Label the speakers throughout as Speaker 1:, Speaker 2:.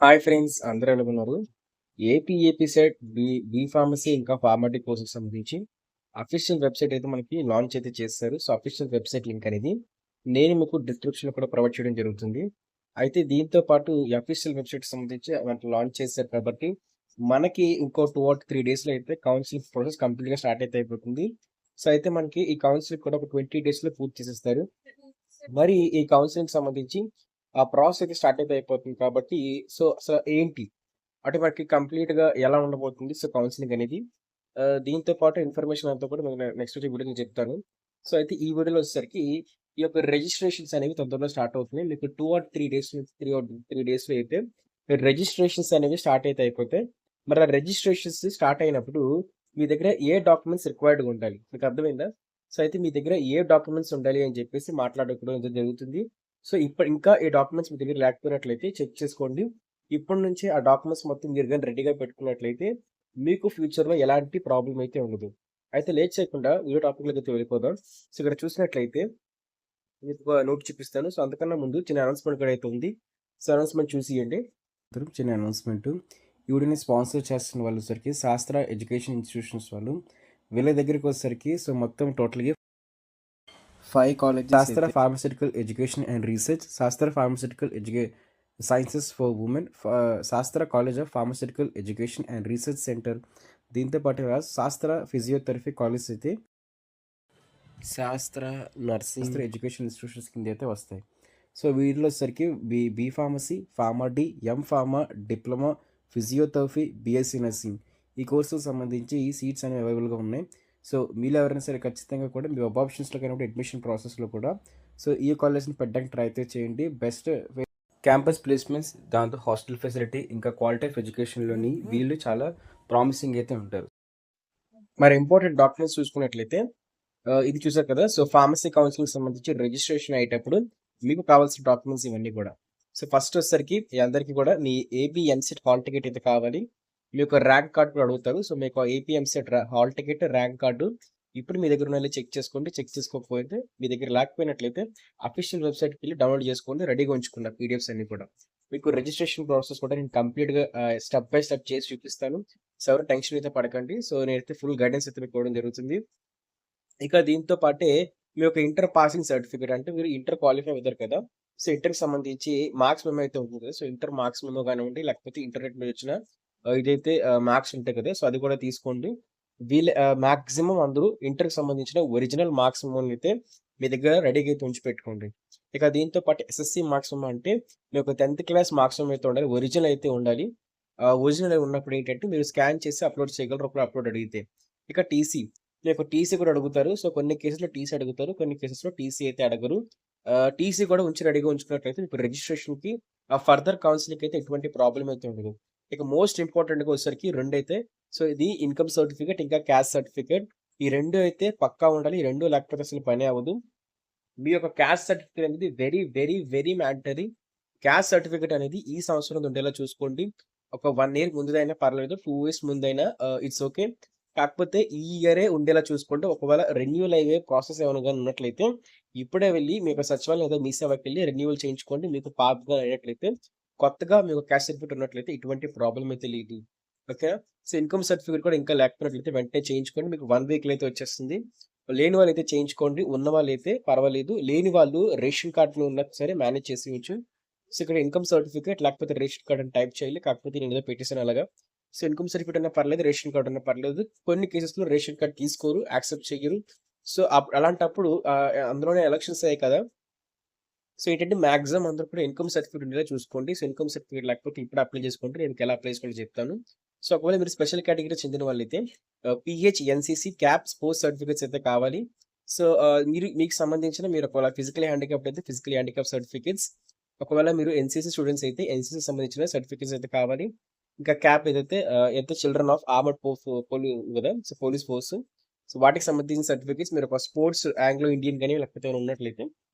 Speaker 1: Hi friends, అందరూ ఎలాగున్నారు? AP set B pharmacy ఇంకా ఫార్మాటిక్ కోర్సుకి సంబంధించి అఫీషియల్ వెబ్సైట్ అయితే మనకి లాంచ్ అయితే చేస్తారు. సో, అఫీషియల్ వెబ్సైట్ లింక్ అనేది నేను మీకు డిస్క్రిప్షన్‌లో కూడా ప్రొవైడ్ చేయడం జరుగుతుంది. అయితే దీంతో పాటు ఈ అఫీషియల్ వెబ్సైట్‌కి సంబంధించి మనకి లాంచ్ చేశారు కాబట్టి, మనకి ఇంకో 2 ఆర్ 3 డేస్‌లో అయితే కౌన్సెలింగ్ ప్రాసెస్ కంప్లీట్‌గా స్టార్ట్ అయితే అయిపోతుంది. సో, అయితే మనకి ఈ కౌన్సెలింగ్ కూడా ఒక 20 డేస్‌లో పూర్తి చేసేస్తారు. మరి ఈ కౌన్సెలింగ్‌కి సంబంధించి ఆ ప్రాసెస్ అయితే స్టార్ట్ అయితే అయిపోతుంది కాబట్టి, సో, అసలు ఏంటి? అంటే మనకి కంప్లీట్‌గా ఎలా ఉండబోతుంది? సో, కౌన్సెలింగ్ అనేది. దీంతో పాటు ఇన్ఫర్మేషన్ అంతా కూడా మీకు నెక్స్ట్ వచ్చే వీడియోలో చెప్తాను. సో, అయితే ఈ వీడియోలో వచ్చేసరికి ఈ యొక్క రిజిస్ట్రేషన్స్ అనేవి తొందరలో స్టార్ట్ అవుతున్నాయి. మీకు 2 ఆర్ 3 డేస్ 3 డేస్‌లో అయితే రిజిస్ట్రేషన్స్ అనేవి స్టార్ట్ అయితే అయిపోతాయి. మరి ఆ రిజిస్ట్రేషన్స్ స్టార్ట్ అయినప్పుడు మీ దగ్గర ఏ డాక్యుమెంట్స్ రిక్వైర్డ్‌గా ఉండాలి? మీకు అర్థమైందా? సో, అయితే మీ దగ్గర ఏ డాక్యుమెంట్స్ ఉండాలి అని చెప్పేసి మాట్లాడుకోవడం అయితే జరుగుతుంది. సో, ఇంకా ఈ డాక్యుమెంట్స్ మీ దగ్గర లేకపోయినట్లయితే చెక్ చేసుకోండి. ఇప్పటి నుంచే ఆ డాక్యుమెంట్స్ మొత్తం మీరు గాని రెడీగా పెట్టుకున్నట్లయితే, మీకు ఫ్యూచర్‌లో ఎలాంటి ప్రాబ్లమ్ అయితే ఉండదు. అయితే లేట్ చేయకుండా వీడియో టాపిక్‌లోకి అయితే వెళ్ళిపోదాం. సో, ఇక్కడ చూసినట్లయితే మీకు ఒక నోట్ చూపిస్తాను. సో, అంతకన్నా ముందు చిన్న అనౌన్స్‌మెంట్ కూడా అయితే ఉంది. సో, అనౌన్స్‌మెంట్ చూసియండి. చిన్న అనౌన్స్‌మెంట్. ఈ వీడియోని స్పాన్సర్ చేస్తున్న వాళ్ళు వచ్చేసరికి శాస్త్ర ఎడ్యుకేషన్ ఇన్‌స్టిట్యూషన్స్ వాళ్ళు. వీళ్ళ దగ్గరికి వచ్చేసరికి సో, మొత్తం టోటల్‌గా 5 కాలేజెస్ శాస్త్ర అయితే ఫార్మాస్యూటికల్ ఎడ్యుకేషన్ అండ్ రీసెర్చ్, శాస్త్ర ఫార్మాస్యూటికల్ సైన్సెస్ ఫర్ ఉమెన్, శాస్త్ర college of pharmaceutical education and research centre. దీంతో పాటుగా శాస్త్ర ఫిజియోథెరపీ కాలేజ్ అయితే శాస్త్ర నర్సింగ్ ఎడ్యుకేషన్ ఇన్స్టిట్యూషన్స్ కింద అయితే వస్తాయి. సో వీటిలో వచ్చేసరికి B pharmacy, pharma D, M pharma, diploma, physiotherapy, BSc nursing ఈ కోర్సుకు సంబంధించి ఈ సీట్స్ అనేవి అవైలబుల్గా ఉన్నాయి. సో మీలో ఎవరైనా సరే ఖచ్చితంగా కూడా మీ వెబ్ ఆప్షన్స్లో కానీ అడ్మిషన్ ప్రాసెస్లో కూడా సో ఈ కాలేజ్ని పెట్టడానికి ట్రై అయితే చేయండి. బెస్ట్ క్యాంపస్ ప్లేస్మెంట్స్, దాంతో హాస్టల్ ఫెసిలిటీ, ఇంకా క్వాలిటీ ఆఫ్ ఎడ్యుకేషన్లోని వీళ్ళు చాలా ప్రామిసింగ్ అయితే ఉంటారు. మరి ఇంపార్టెంట్ డాక్యుమెంట్స్ చూసుకున్నట్లయితే ఇది చూసారు కదా! సో, ఫార్మసీ కౌన్సిల్‌కి సంబంధించి రిజిస్ట్రేషన్ అయ్యేటప్పుడు మీకు కావాల్సిన డాక్యుమెంట్స్ ఇవన్నీ కూడా. సో, ఫస్ట్ వచ్చేసరికి మీ అందరికీ కూడా మీ ఏపీ ఎంసెట్ హాల్ టికెట్ అయితే కావాలి. మీ యొక్క ర్యాంక్ కార్డ్ కూడా అడుగుతారు. సో, మీకు AP EAMCET hall ticket, rank card ఇప్పుడు మీ దగ్గర ఉన్నాయో చెక్ చేసుకోండి. చెక్ చేసుకోకపోతే మీ దగ్గర లేకపోయినట్లయితే అఫీషియల్ వెబ్‌సైట్‌కెళ్ళి డౌన్‌లోడ్ చేసుకోండి. రెడీగా ఉంచుకున్న పీడిఎఫ్స్ అన్నీ కూడా. మీకు రిజిస్ట్రేషన్ ప్రాసెస్ కూడా నేను కంప్లీట్‌గా స్టెప్ బై స్టెప్ చేసి చూపిస్తాను. సో, ఎవరు టెన్షన్ అయితే పడకండి. సో, నేనైతే ఫుల్ గైడెన్స్ అయితే మీకు ఇవ్వడం జరుగుతుంది. ఇక దీంతో పాటే మీ యొక్క ఇంటర్ పాసింగ్ సర్టిఫికేట్ అంటే మీరు ఇంటర్ క్వాలిఫై అవుతారు కదా! సో, ఇంటర్‌కి సంబంధించి మార్క్స్ మెమో అయితే ఉంటుంది కదా! సో, ఇంటర్ మార్క్స్ మెమో కానివ్వండి, లేకపోతే ఇంటర్మీడియేట్ మీద వచ్చిన ఇదైతే మార్క్స్ ఉంటాయి కదా! సో, అది కూడా తీసుకోండి. మాక్సిమం అందరూ ఇంటర్‌కి సంబంధించిన ఒరిజినల్ మార్క్స్ మెమోనైతే మీ దగ్గర రెడీగా అయితే ఉంచిపెట్టుకోండి. ఇక దీంతో పాటు ఎస్ఎస్‌సి మార్క్స్ మెమో అంటే మీ యొక్క 10థ్ క్లాస్ మార్క్స్ మెమో అయితే ఉండాలి. ఒరిజినల్ అయితే ఉండాలి. ఒరిజినల్ ఉన్నప్పుడు ఏంటంటే మీరు స్కాన్ చేసి అప్‌లోడ్ చేయగలరు. ఒకవేళ అప్‌లోడ్ అడిగితే. ఇక టీసీ మీకు టీసీ కూడా అడుగుతారు. సో, కొన్ని కేసెస్‌లో టీసీ అడుగుతారు. కొన్ని కేసెస్‌లో టీసీ అయితే అడగరు. టీసీ కూడా రెడీగా ఉంచుకున్నట్లయితే మీకు రిజిస్ట్రేషన్‌కి ఫర్దర్ కౌన్సెలింగ్‌కి అయితే ఎటువంటి ప్రాబ్లమ్ అయితే ఉండదు. ఇక మోస్ట్ ఇంపార్టెంట్‌గా వచ్చేసరికి రెండైతే సో, ఇది ఇన్‌కమ్ సర్టిఫికేట్ ఇంకా క్యాస్ట్ సర్టిఫికేట్. ఈ 2 అయితే పక్కా ఉండాలి. ఈ 2 లేకపోతే అసలు పనే అవ్వదు. మీ యొక్క క్యాస్ట్ సర్టిఫికేట్ అనేది very, very, very mandatory. Caste certificate అనేది ఈ సంవత్సరం ఉండేలా చూసుకోండి. ఒక 1 ఇయర్ ముందుదైనా పర్లేదు. 2 ఇయర్స్ ముందైనా ఇట్స్ ఓకే. కాకపోతే ఈ ఇయరే ఉండేలా చూసుకోండి. ఒకవేళ రెన్యూవల్ అయ్యే ప్రాసెస్ ఏమైనా గాని ఉన్నట్లయితే, ఇప్పుడే వెళ్లి మీ యొక్క సచివాలయం లేదా మీ సేవకెళ్లి రెన్యూవల్ చేయించుకోండి. మీకు పాతగా అయినట్లయితే, కొత్తగా మీ యొక్క క్యాస్ట్ సర్టిఫికేట్ ఉన్నట్లయితే ఎటువంటి ప్రాబ్లమ్ అయితే లేదు. ఓకేనా? సో, ఇన్‌కమ్ సర్టిఫికేట్ కూడా ఇంకా లేకపోయినట్లయితే వెంటనే చేయించుకోండి. మీకు 1 వీక్‌లో అయితే వచ్చేస్తుంది. లేని వాళ్ళైతే చేయించుకోండి. ఉన్నవాళ్ళైతే పర్వాలేదు. లేని వాళ్ళు రేషన్ కార్డ్‌లో ఉన్నా సరే మేనేజ్ చేసేయొచ్చు. సో, ఇక్కడ ఇన్‌కమ్ సర్టిఫికేట్ లేకపోతే రేషన్ కార్డ్ అని టైప్ చేయాలి. కాకపోతే నేనేదో పెట్టేసాను అలాగా. సో, ఇన్‌కమ్ సర్టిఫికేట్ అన్నా పర్లేదు. రేషన్ కార్డ్ అన్నా పర్లేదు. కొన్ని కేసెస్‌లో రేషన్ కార్డ్ తీసుకోరు. యాక్సెప్ట్ చెయ్యరు. సో, అలాంటప్పుడు అందులోనే ఎలక్షన్స్ అయ్యాయి కదా! సో, ఏంటంటే మాక్సిమం అందరూ కూడా ఇన్‌కమ్ సర్టిఫికేట్ ఉండేలా చూసుకోండి. సో, ఇన్‌కమ్ సర్టిఫికేట్ లేకపోతే ఇప్పుడే అప్లై చేసుకోండి. నేను మీకెలా అప్లై చేసుకోవాలో చెప్తాను. సో, ఒకవేళ మీరు స్పెషల్ కేటగిరీకి చెందిన వాళ్ళైతే pH, NCC, cap, sports certificates అయితే కావాలి. సో, మీకు సంబంధించిన మీరు ఒకవేళ ఫిజికల్లీ హ్యాండిక్యాప్డ్ అయితే ఫిజికల్లీ హ్యాండిక్యాప్ సర్టిఫికేట్స్. ఒకవేళ మీరు ఎన్‌సీసీ స్టూడెంట్స్ అయితే ఎన్‌సీసీకి సంబంధించిన సర్టిఫికేట్స్ అయితే కావాలి. ఇంకా క్యాప్ ఏదైతే చిల్డ్రన్ ఆఫ్ ఆర్మర్డ్ కదా! So, police force. సో, వాటికి సంబంధించిన సర్టిఫికేట్స్ మీరు ఒక స్పోర్ట్స్ ఆంగ్లో ఇండియన్ గాని లేకపోతే ఏమైనా ఉన్నట్లయితే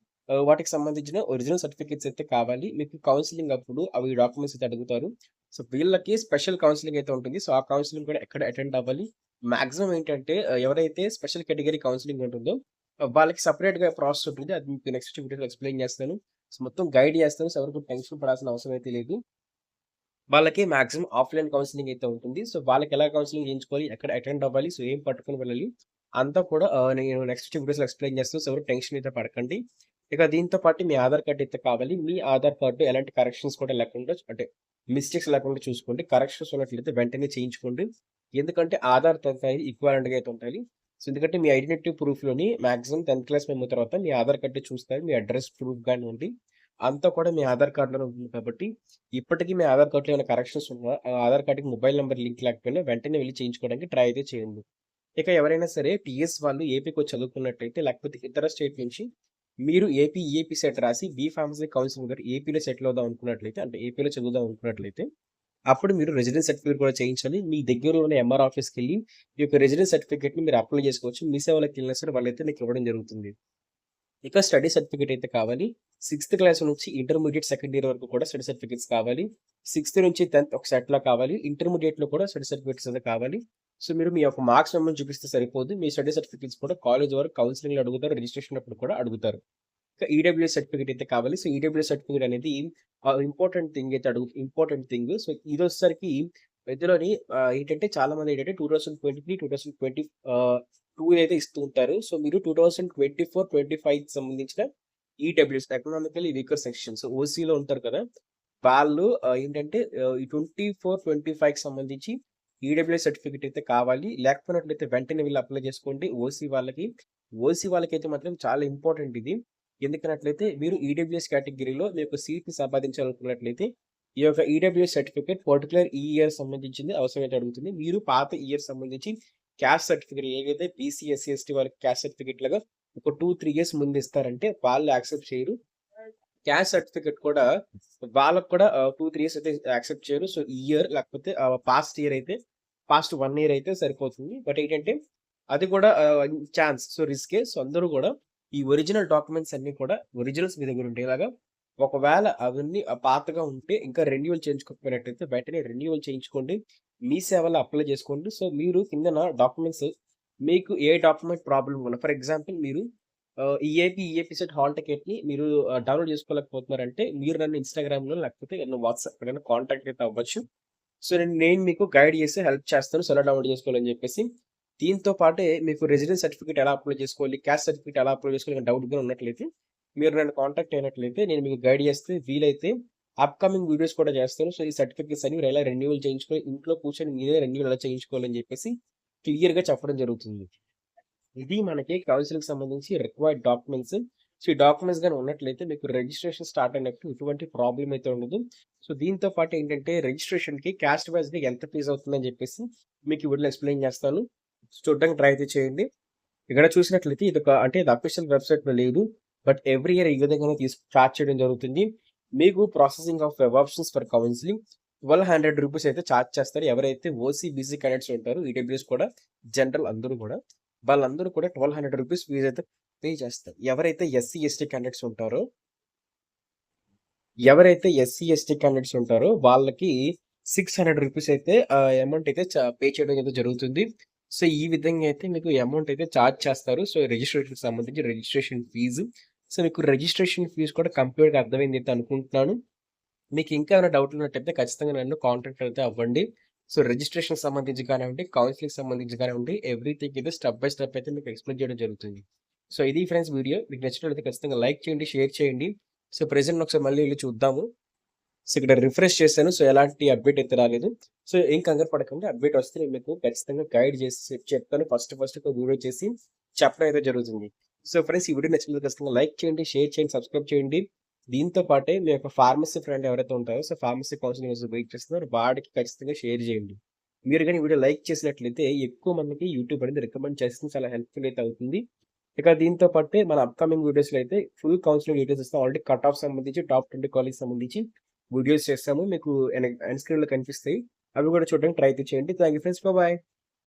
Speaker 1: వాటికి సంబంధించిన ఒరిజినల్ సర్టిఫికేట్స్ అయితే కావాలి. మీకు కౌన్సెలింగ్ అప్పుడు అవి డాక్యుమెంట్స్ అయితే అడుగుతారు. సో, వీళ్ళకి స్పెషల్ కౌన్సెలింగ్ అయితే ఉంటుంది. సో, ఆ కౌన్సెలింగ్ కూడా ఎక్కడ అటెండ్ అవ్వాలి. మాక్సిమం ఏంటంటే ఎవరైతే స్పెషల్ కేటగరీ కౌన్సెలింగ్ ఉంటుందో వాళ్ళకి సెపరేట్‌గా ప్రాసెస్ ఉంటుంది. అది మీకు నెక్స్ట్ వీడియోలో ఎక్స్‌ప్లెయిన్ చేస్తాను. సో, మొత్తం గైడ్ చేస్తాను. సో, ఎవరికీ టెన్షన్ పడాల్సిన అవసరం అయితే లేదు. వాళ్ళకి మాక్సిమం ఆఫ్‌లైన్ కౌన్సెలింగ్ అయితే ఉంటుంది. సో, వాళ్ళకి ఎలా కౌన్సెలింగ్ చేయించుకోవాలి, ఎక్కడ అటెండ్ అవ్వాలి, సో, ఏం పట్టుకొని వెళ్ళాలి, అంతా కూడా నేను నెక్స్ట్ వీడియోస్‌లో ఎక్స్‌ప్లెయిన్ చేస్తాను. సో, ఎవరు టెన్షన్ అయితే పడకండి. ఇక దీంతో పాటు మీ ఆధార్ కార్డ్ అయితే కావాలి. మీ ఆధార్ కార్డ్ ఎలాంటి కరెక్షన్స్ కూడా లేకుండా అంటే మిస్టేక్స్ లేకుండా చూసుకోండి. కరెక్షన్స్ ఉన్నట్లయితే వెంటనే చేయించుకోండి. ఎందుకంటే ఆధార్, 10థ్ అనేది ఈక్వాలెంట్‌గా అయితే ఉండాలి. సో, ఎందుకంటే మీ ఐడెంటిటీ ప్రూఫ్‌లోని మాక్సిమం 10థ్ క్లాస్ మెమో తర్వాత మీ ఆధార్ కార్డే చూస్తారు. మీ అడ్రెస్ ప్రూఫ్ కానివ్వండి, అంతా కూడా మీ ఆధార్ కార్డ్‌లోనే ఉంటుంది కాబట్టి ఇప్పటికి మీ ఆధార్ కార్డ్‌లో ఏమైనా కరెక్షన్స్ ఉన్నా, ఆ ఆధార్ కార్డ్‌కి మొబైల్ నంబర్ లింక్ లేకపోయినా వెంటనే వెళ్లి చేయించుకోవడానికి ట్రై అయితే చేయండి. ఇక ఎవరైనా సరే టీఎస్ వాళ్ళు ఏపీకొచ్చి చదువుకున్నట్టయితే, లేకపోతే ఇతర స్టేట్ నుంచి మీరు ఏపీ, ఈఏపీ సెట్ రాసి బీ ఫార్మసీ కౌన్సిలింగ్ గారు ఏపీలో సెటిల్ అవుదాం అనుకున్నట్లయితే, అంటే ఏపీలో చదువుదాం అనుకున్నట్లయితే, అప్పుడు మీరు రెసిడెన్స్ సర్టిఫికేట్ కూడా చేయించాలి. మీ దగ్గరలో ఉన్న ఎంఆర్ ఆఫీస్‌కెళ్ళి ఈ యొక్క రెసిడెన్స్ సర్టిఫికేట్‌ని మీరు అప్లై చేసుకోవచ్చు. మీ సేవలకెళ్ళినా సరే వాళ్ళైతే మీకు ఇవ్వడం జరుగుతుంది. ఇక స్టడీ సర్టిఫికేట్ అయితే కావాలి. సిక్స్త్ క్లాస్ నుంచి ఇంటర్మీడియేట్ సెకండ్ ఇయర్ వరకు కూడా స్టడీ సర్టిఫికేట్స్ కావాలి. సిక్స్త్ నుంచి 10థ్ ఒక సెట్‌లా కావాలి. ఇంటర్మీడియేట్‌లో కూడా స్టడీ సర్టిఫికేట్స్ అయితే కావాలి. సో, మీరు మీ యొక్క మార్క్స్ మెమోని చూపిస్తే సరిపోదు. మీ స్టడీ సర్టిఫికేట్స్ కూడా కాలేజ్ వారు కౌన్సెలింగ్‌లో అడుగుతారు. రిజిస్ట్రేషన్ అప్పుడు కూడా అడుగుతారు. ఇంకా ఈడబ్ల్యూఎస్ సర్టిఫికేట్ అయితే కావాలి. సో, ఈడబ్ల్యూఎస్ సర్టిఫికేట్ అనేది ఇంపార్టెంట్ థింగ్. సో, ఇదొచ్చేసరికి మధ్యలోని ఏంటంటే చాలామంది ఏంటంటే 2023, 2 అయితే ఇస్తూ ఉంటారు. సో, మీరు 2024, 25కి సంబంధించిన ఈడబ్ల్యూఎస్ ఎకనామికల్లీ వీకర్ సెక్షన్స్ ఓసీలో ఉంటారు కదా! వాళ్ళు ఏంటంటే ఈ 24, 25కి సంబంధించి ఈడబ్ల్యూఎస్ సర్టిఫికేట్ అయితే కావాలి. లేకపోయినట్లయితే వెంటనే వెళ్లి అప్లై చేసుకోండి. ఓసీ వాళ్ళకైతే మాత్రం చాలా ఇంపార్టెంట్ ఇది. ఎందుకన్నట్లయితే మీరు ఈడబ్ల్యూఎస్ కేటగిరీలో మీ యొక్క సీట్‌ని సంపాదించాలనుకున్నట్లయితే, ఈ యొక్క ఈడబ్ల్యూఎస్ సర్టిఫికేట్ పర్టిక్యులర్ ఈ ఇయర్ సంబంధించింది అవసరమైతే అడుగుతుంది. మీరు పాత ఇయర్ సంబంధించి క్యాస్ట్ సర్టిఫికేట్ ఏదైతే బీసీ, ఎస్సీ, ఎస్టీ వాళ్ళకి క్యాస్ట్ సర్టిఫికేట్ లాగా ఒక 2, 3 ఇయర్స్ ముందు ఇస్తారంటే వాళ్ళు యాక్సెప్ట్ చేయరు. క్యాస్ట్ సర్టిఫికేట్ కూడా వాళ్ళకి కూడా 2, 3 ఇయర్స్ అయితే యాక్సెప్ట్ చేయరు. సో, ఈ ఇయర్ లేకపోతే పాస్ట్ 1 ఇయర్ అయితే సరిపోతుంది. బట్ ఏంటంటే అది కూడా ఛాన్స్. సో, రిస్కే. సో, అందరూ కూడా ఈ ఒరిజినల్ డాక్యుమెంట్స్ అన్నీ కూడా ఒరిజినల్స్ మీ దగ్గర ఉండేలాగా ఒకవేళ అవన్నీ పాతగా ఉంటే ఇంకా రెన్యువల్ చేయించుకోకపోయినట్టయితే వెంటనే రెన్యువల్ చేయించుకోండి. మీ సేవలో అప్లై చేసుకోండి. సో, మీరు కిందన డాక్యుమెంట్స్ మీకు ఏ డాక్యుమెంట్ ప్రాబ్లమ్ ఉన్నా ఫర్ ఎగ్జాంపుల్ మీరు ఈఏపీ సెట్ హాల్ టికెట్‌ని మీరు డౌన్‌లోడ్ చేసుకోలేకపోతున్నారంటే మీరు నన్ను ఇన్‌స్టాగ్రామ్‌లో లేకపోతే నన్ను వాట్సాప్‌లో కాంటాక్ట్ అయితే అవ్వచ్చు. సో, నేను నేను మీకు గైడ్ చేసి హెల్ప్ చేస్తాను. సో, ఎలా డౌన్‌లోడ్ చేసుకోవాలని చెప్పేసి. దీంతో పాటే మీకు రెసిడెన్స్ సర్టిఫికేట్ ఎలా అప్లై చేసుకోవాలి, క్యాస్ట్ సర్టిఫికేట్ ఎలా అప్లై చేసుకోవాలి డౌట్‌గా ఉన్నట్లయితే మీరు నన్ను కాంటాక్ట్ అయినట్లయితే నేను మీకు గైడ్ చేస్తే వీలైతే అప్‌కమింగ్ వీడియోస్ కూడా చేస్తాను. సో, ఈ సర్టిఫికేట్స్ అన్ని మీరు ఎలా రెన్యువల్ చేయించుకొని ఇంట్లో కూర్చొని మీరే రెన్యువల్ ఎలా చేయించుకోవాలని చెప్పేసి క్లియర్‌గా చెప్పడం జరుగుతుంది. ఇది మనకి కౌన్సిలింగ్‌కి సంబంధించి రిక్వైర్డ్ డాక్యుమెంట్స్. సో, ఈ డాక్యుమెంట్స్ గాని ఉన్నట్లయితే మీకు రిజిస్ట్రేషన్ స్టార్ట్ అయినప్పుడు ఎటువంటి ప్రాబ్లమ్ అయితే ఉండదు. సో, దీంతో పాటు ఏంటంటే రిజిస్ట్రేషన్‌కి క్యాస్ట్ వైస్‌గా ఎంత ఫీజ్ అవుతుందని చెప్పేసి మీకు ఈ వీడియోలో ఎక్స్‌ప్లెయిన్ చేస్తాను. చూడడానికి ట్రై అయితే చేయండి. ఇక్కడ చూసినట్లయితే ఇది అఫీషియల్ వెబ్‌సైట్‌లో లేదు. బట్ ఎవ్రీ ఇయర్ ఈ విధంగానే చార్జ్ చేయడం జరుగుతుంది. మీకు processing of web options for counselling రూ. 1200 అయితే చార్జ్ చేస్తారు. ఎవరైతే ఓసీ, బీసీ క్యాండిడేట్స్ ఉంటారో ఈడబ్ల్యూఎస్ కూడా జనరల్ అందరూ కూడా వాళ్ళందరూ కూడా రూ. 1200 ఫీజ్ అయితే పే చేస్తారు. ఎవరైతే ఎస్సీ, ఎస్టీ క్యాండిడేట్స్ ఉంటారో వాళ్ళకి రూ. 600 అయితే అమౌంట్ అయితే పే చేయడం అయితే జరుగుతుంది. సో, ఈ విధంగా అయితే మీకు అమౌంట్ అయితే చార్జ్ చేస్తారు. సో, రిజిస్ట్రేషన్‌కి సంబంధించి రిజిస్ట్రేషన్ ఫీజు. సో, మీకు రిజిస్ట్రేషన్ ఫీజు కూడా కంప్లీట్‌గా అర్థమైందయితే అనుకుంటున్నాను. మీకు ఇంకా ఏమైనా డౌట్‌లు ఉన్నట్టయితే ఖచ్చితంగా నన్ను కాంటాక్ట్ అయితే అవ్వండి. సో, రిజిస్ట్రేషన్‌కి సంబంధించి కానివ్వండి, కౌన్సిలింగ్‌కి సంబంధించి కానివ్వండి, ఎవ్రీథింగ్ అయితే స్టెప్ బై స్టెప్ అయితే మీకు ఎక్స్‌ప్లెయిన్ చేయడం జరుగుతుంది. సో, ఇది ఫ్రెండ్స్ వీడియో. మీకు నచ్చినట్లయితే ఖచ్చితంగా లైక్ చేయండి, షేర్ చేయండి. సో, ప్రెజెంట్‌ని ఒకసారి మళ్ళీ ఎళ్లి చూద్దాము. సో, ఇక్కడ రిఫ్రెష్ చేశాను. సో, ఎలాంటి అప్‌డేట్ అయితే రాలేదు. సో, ఏం కంగారు పడకండి. అప్‌డేట్ వస్తే నేను మీకు ఖచ్చితంగా గైడ్ చేసి చెప్తాను. ఫస్ట్ ఒక వీడియో చేసి చెప్పడం అయితే జరుగుతుంది. సో, ఫ్రెండ్స్ ఈ వీడియో నచ్చినట్లయితే ఖచ్చితంగా లైక్ చేయండి, షేర్ చేయండి, సబ్స్క్రైబ్ చేయండి. దీంతో పాటే మీ యొక్క ఫార్మసీ ఫ్రెండ్ ఎవరైతే ఉంటారో, సో, ఫార్మసీ కౌన్సిలింగ్ కోసం వెయిట్ చేస్తున్నారో వాడికి ఖచ్చితంగా షేర్ చేయండి. మీరు గాని వీడియో లైక్ చేసినట్లయితే ఎక్కువ మందికి యూట్యూబ్ అనేది రికమెండ్ చేస్తుంది. చాలా హెల్ప్‌ఫుల్ అయితే అవుతుంది. ఇక దీంతో పాటే మన అప్‌కమింగ్ వీడియోస్‌లో అయితే ఫుల్ కౌన్సిలింగ్ డీటెయిల్స్ ఇస్తాం. ఆల్రెడీ కట్ ఆఫ్ సంబంధించి టాప్ 20 కాలేజ్‌కి సంబంధించి వీడియోస్ చేస్తాము. మీకు ఎండ్ స్క్రీన్‌లో కనిపిస్తాయి. అవి కూడా చూడడానికి ట్రై అయితే చేయండి. Thank you friends. బాయ్.